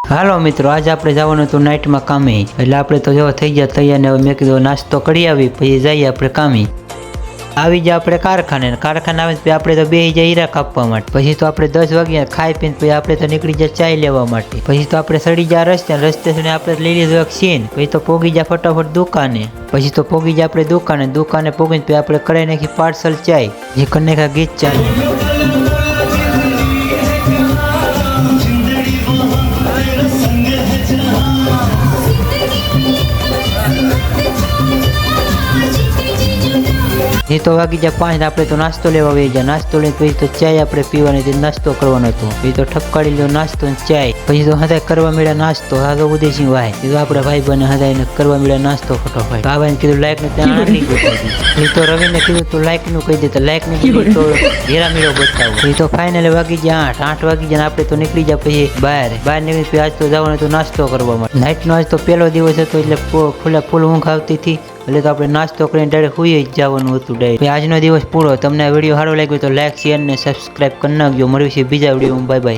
હાલો મિત્રો, આજે આપણે જવાનું હતું નાઇટમાં કામે, એટલે આપણે તો જો થઈ ગયા તૈયાર ને મેં કીધું નાસ્તો કરી આવી પછી જઈએ આપણે કામે. આવી જાય આપણે કારખાને આવે પછી આપણે તો બેસી જાય હીરા કાપવા માટે. પછી તો આપણે 10 વાગ્યા ખાઈ પીને પછી આપણે તો નીકળી જાય ચાય લેવા માટે. પછી તો આપણે સડી જાય રસ્તે આપણે લઈ લીધું એક સીન. પછી તો પોગી જાય ફટાફટ દુકાને. પછી તો પોગી જાય આપણે દુકાને પોગીને પછી આપણે કરાઈ નાખી પાર્સલ ચાય. જે કન્યા ગીત ચાલે. એ તો વાગી જાય 5 આપણે તો નાસ્તો લેવા આવી જાય. નાસ્તો લઈને પછી તો ચાય આપણે પીવાની નાસ્તો કરવાનો હતો. પછી તો ઠપકાડી લ્યો નાસ્તો ને ચાય. પછી તો હદાય કરવા મળ્યા નાસ્તો. હા તો ઉદયસિંહ ભાઈ એ તો આપણા ભાઈ બને હદાય કરવા મળ્યા નાસ્તો ફટોફટ. બાબાને કીધું લાઈક નું ત્યાં આટલી ગયું. એ તો રવિને કીધું તું લાઈક નું કહી દે તો લાઈક નું કીધું તો હેરા મેળો બતાવો. એ તો ફાઇનલી વાગી જાય 8 વાગી જાય. આપણે તો નીકળી જાય પછી બહાર નીકળી પછી આજ તો જવાનું હતું નાસ્તો કરવા માટે. નાઇટ નો આજ તો પહેલો દિવસ હતો એટલે ફૂલ ઊંઘ આવતી હતી. એટલે તો આપણે નાસ્તો કરીને ડાયરેક્ટ સુઈ જ જવાનું હતું ડાયરેક્ટ. આજનો દિવસ પૂરો. તમને આ વિડીયો સારો લાગ્યો તો લાઈક શેર ને સબસ્ક્રાઈબ કરી નાખજો. મળીશું બીજા વિડીયોમાં. Bye bye.